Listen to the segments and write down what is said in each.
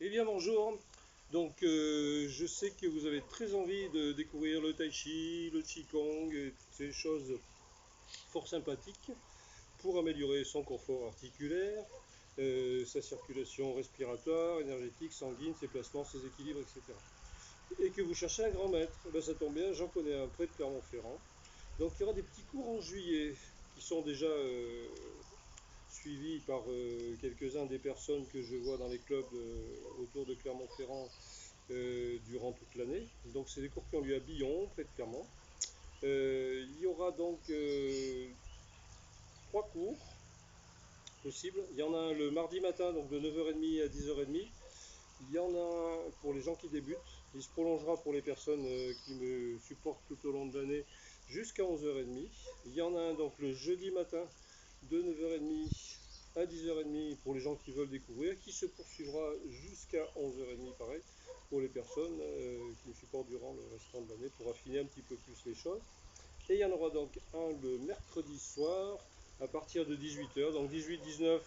Eh bien bonjour, donc je sais que vous avez très envie de découvrir le tai chi, le qigong et toutes ces choses fort sympathiques pour améliorer son confort articulaire, sa circulation respiratoire, énergétique, sanguine, ses placements, ses équilibres, etc. Et que vous cherchez un grand maître, ben, ça tombe bien, j'en connais un près de Clermont-Ferrand. Donc il y aura des petits cours en juillet qui sont déjà suivi par quelques-uns des personnes que je vois dans les clubs autour de Clermont-Ferrand durant toute l'année. Donc c'est des cours qui ont lieu à Billon, près de Clermont. Il y aura donc trois cours possibles. Il y en a un le mardi matin, donc de 9h30 à 10h30. Il y en a un pour les gens qui débutent. Il se prolongera pour les personnes qui me supportent tout au long de l'année jusqu'à 11h30. Il y en a un donc le jeudi matin de 9h30 à 10h30 pour les gens qui veulent découvrir, qui se poursuivra jusqu'à 11h30 pareil pour les personnes qui me supportent durant le restant de l'année pour affiner un petit peu plus les choses. Et il y en aura donc un le mercredi soir à partir de 18h, donc 18-19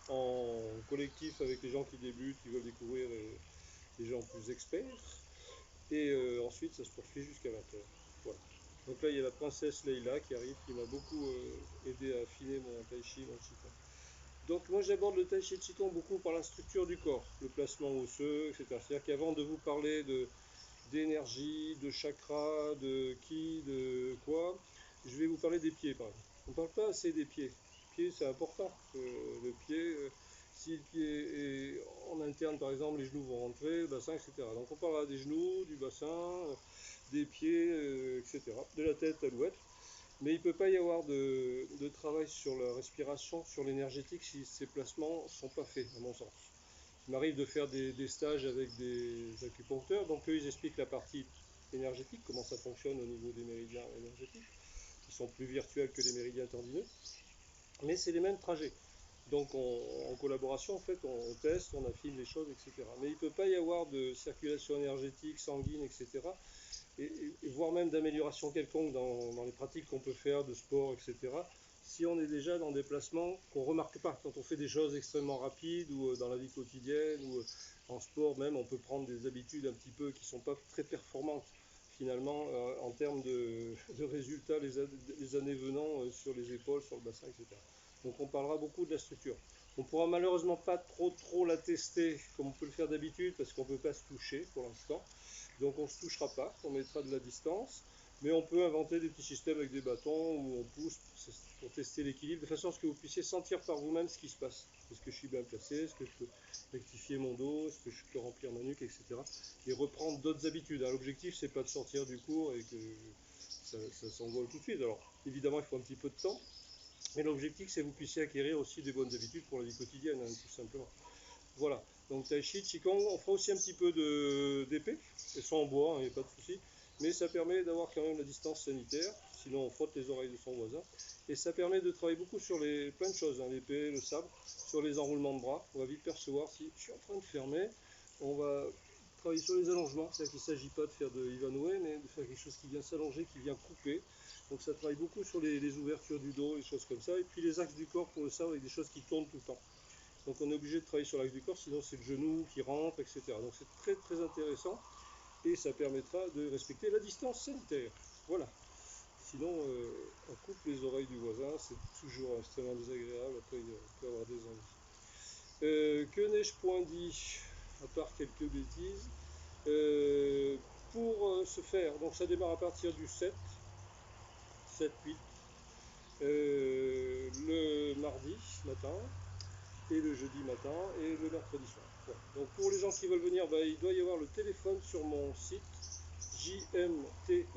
en collectif avec les gens qui débutent, qui veulent découvrir les gens plus experts. Et ensuite, ça se poursuit jusqu'à 20h. Voilà. Donc là, il y a la princesse Leila qui arrive, qui m'a beaucoup aidé à affiner mon tai chi, mon qigong. Donc moi, j'aborde le tai chi et qigong beaucoup par la structure du corps, le placement osseux, etc. C'est-à-dire qu'avant de vous parler d'énergie, de chakra, de ki, de quoi, je vais vous parler des pieds, par exemple. On ne parle pas assez des pieds. Les pieds, c'est important. Le pied, si le pied est en interne, par exemple, les genoux vont rentrer, le bassin, etc. Donc on parlera des genoux, du bassin, des pieds, etc. De la tête à l'ouette. Mais il ne peut pas y avoir de travail sur la respiration, sur l'énergétique, si ces placements ne sont pas faits, à mon sens. Il m'arrive de faire des stages avec des acupuncteurs, donc eux ils expliquent la partie énergétique, comment ça fonctionne au niveau des méridiens énergétiques, qui sont plus virtuels que les méridiens tendineux, mais c'est les mêmes trajets. Donc en collaboration, en fait, on teste, on affine les choses, etc. Mais il ne peut pas y avoir de circulation énergétique, sanguine, etc. Et voire même d'amélioration quelconque dans les pratiques qu'on peut faire de sport, etc. Si on est déjà dans des placements qu'on ne remarque pas, quand on fait des choses extrêmement rapides ou dans la vie quotidienne ou en sport même, on peut prendre des habitudes un petit peu qui ne sont pas très performantes finalement en termes de résultats les années venant sur les épaules, sur le bassin, etc. Donc on parlera beaucoup de la structure. On ne pourra malheureusement pas trop la tester comme on peut le faire d'habitude parce qu'on ne peut pas se toucher pour l'instant. Donc on ne se touchera pas, on mettra de la distance, mais on peut inventer des petits systèmes avec des bâtons où on pousse pour tester l'équilibre, de façon à ce que vous puissiez sentir par vous-même ce qui se passe. Est-ce que je suis bien placé, est-ce que je peux rectifier mon dos, est-ce que je peux remplir ma nuque, etc. Et reprendre d'autres habitudes. L'objectif, c'est pas de sortir du cours et que ça s'envole tout de suite. Alors évidemment, il faut un petit peu de temps, mais l'objectif, c'est que vous puissiez acquérir aussi des bonnes habitudes pour la vie quotidienne, hein, tout simplement. Voilà, donc Tai Chi, Qigong, on fera aussi un petit peu d'épée, elles sont en bois, il n'y a pas de souci, mais ça permet d'avoir quand même la distance sanitaire, sinon on frotte les oreilles de son voisin, et ça permet de travailler beaucoup sur plein de choses, hein, l'épée, le sabre, sur les enroulements de bras, on va vite percevoir si je suis en train de fermer, on va travailler sur les allongements, c'est-à-dire qu'il ne s'agit pas de faire de Ivanhoe, mais de faire quelque chose qui vient s'allonger, qui vient couper, donc ça travaille beaucoup sur les ouvertures du dos, les choses comme ça, et puis les axes du corps pour le sabre avec des choses qui tournent tout le temps. Donc on est obligé de travailler sur l'axe du corps, sinon c'est le genou qui rentre, etc. Donc c'est très très intéressant et ça permettra de respecter la distance sanitaire. Voilà. Sinon, on coupe les oreilles du voisin, c'est toujours extrêmement désagréable, après il peut y avoir des ennuis. Que n'ai-je point dit, à part quelques bêtises pour ce faire, donc ça démarre à partir du 7-8, le mardi matin, et le jeudi matin et le mercredi soir. Voilà. Donc pour les gens qui veulent venir, bah, il doit y avoir le téléphone sur mon site jmteg.fr.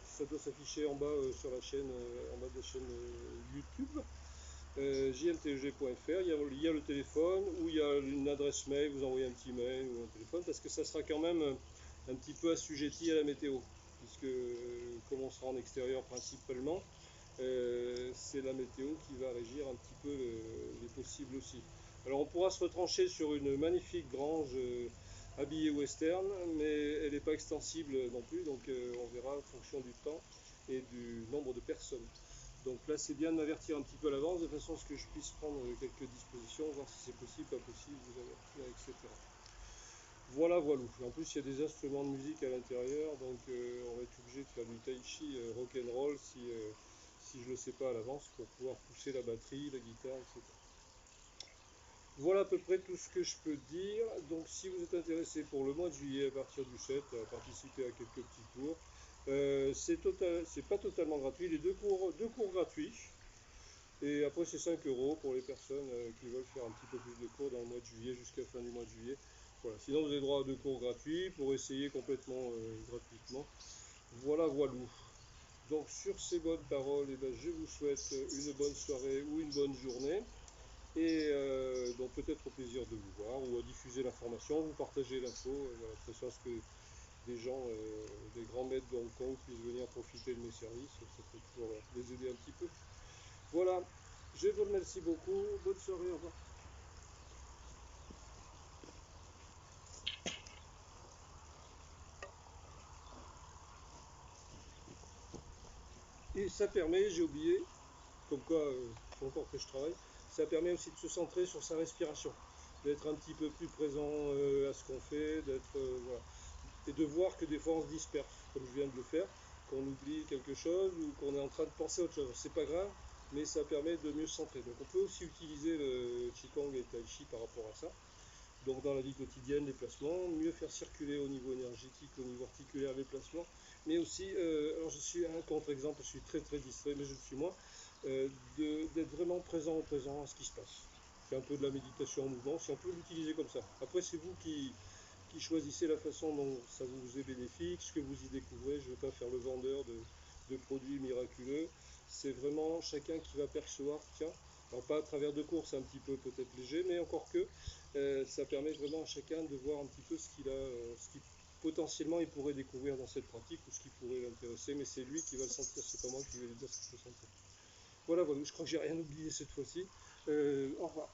Ça doit s'afficher en bas sur la chaîne, en bas de la chaîne YouTube. jmteg.fr, il y a le téléphone ou il y a une adresse mail, vous envoyez un petit mail ou un téléphone parce que ça sera quand même un petit peu assujetti à la météo puisque comme on sera en extérieur principalement, c'est la météo qui va régir un petit peu les possibles aussi. Alors on pourra se retrancher sur une magnifique grange habillée western, mais elle n'est pas extensible non plus, donc on verra en fonction du temps et du nombre de personnes. Donc là, c'est bien de m'avertir un petit peu à l'avance, de façon à ce que je puisse prendre quelques dispositions, voir si c'est possible, pas possible, vous avertir, etc. Voilà, voilà. En plus, il y a des instruments de musique à l'intérieur, donc on va être obligé de faire du tai chi rock'n'roll si je ne le sais pas à l'avance, pour pouvoir pousser la batterie, la guitare, etc. Voilà à peu près tout ce que je peux dire. Donc si vous êtes intéressé pour le mois de juillet à partir du 7 à participer à quelques petits cours, c'est pas totalement gratuit, les deux cours gratuits. Et après c'est 5 € pour les personnes qui veulent faire un petit peu plus de cours dans le mois de juillet jusqu'à la fin du mois de juillet. Voilà. Sinon vous avez droit à 2 cours gratuits pour essayer complètement gratuitement. Voilà, voilà. Donc sur ces bonnes paroles, eh ben, je vous souhaite une bonne soirée ou une bonne journée. Et donc peut-être au plaisir de vous voir ou à diffuser l'information, vous partagez l'info, voilà, de façon à ce que des gens, des grands maîtres de Hong Kong puissent venir profiter de mes services, ça peut toujours les aider un petit peu. Voilà, je vous remercie beaucoup, bonne soirée, au revoir. Et ça permet, j'ai oublié, comme quoi il faut encore que je travaille, ça permet aussi de se centrer sur sa respiration, d'être un petit peu plus présent à ce qu'on fait, d'être voilà, et de voir que des fois on se disperse, comme je viens de le faire, qu'on oublie quelque chose ou qu'on est en train de penser à autre chose. C'est pas grave, mais ça permet de mieux se centrer. Donc on peut aussi utiliser le Qigong et le Tai Chi par rapport à ça. Donc dans la vie quotidienne, les placements, mieux faire circuler au niveau énergétique, au niveau articulaire les placements, mais aussi, alors je suis un contre-exemple, je suis très très distrait, mais je le suis moins, d'être vraiment présent au présent à ce qui se passe. C'est un peu de la méditation en mouvement, si on peut l'utiliser comme ça. Après c'est vous qui choisissez la façon dont ça vous est bénéfique, ce que vous y découvrez. Je ne veux pas faire le vendeur de produits miraculeux. C'est vraiment chacun qui va percevoir, tiens, alors pas à travers de cours, c'est un petit peu peut-être léger, mais encore que ça permet vraiment à chacun de voir un petit peu ce qu'il a, ce qui potentiellement il pourrait découvrir dans cette pratique ou ce qui pourrait l'intéresser, mais c'est lui qui va le sentir, c'est pas moi qui vais lui dire ce qu'il faut sentir. Voilà, voilà, je crois que j'ai rien oublié cette fois-ci. Au revoir.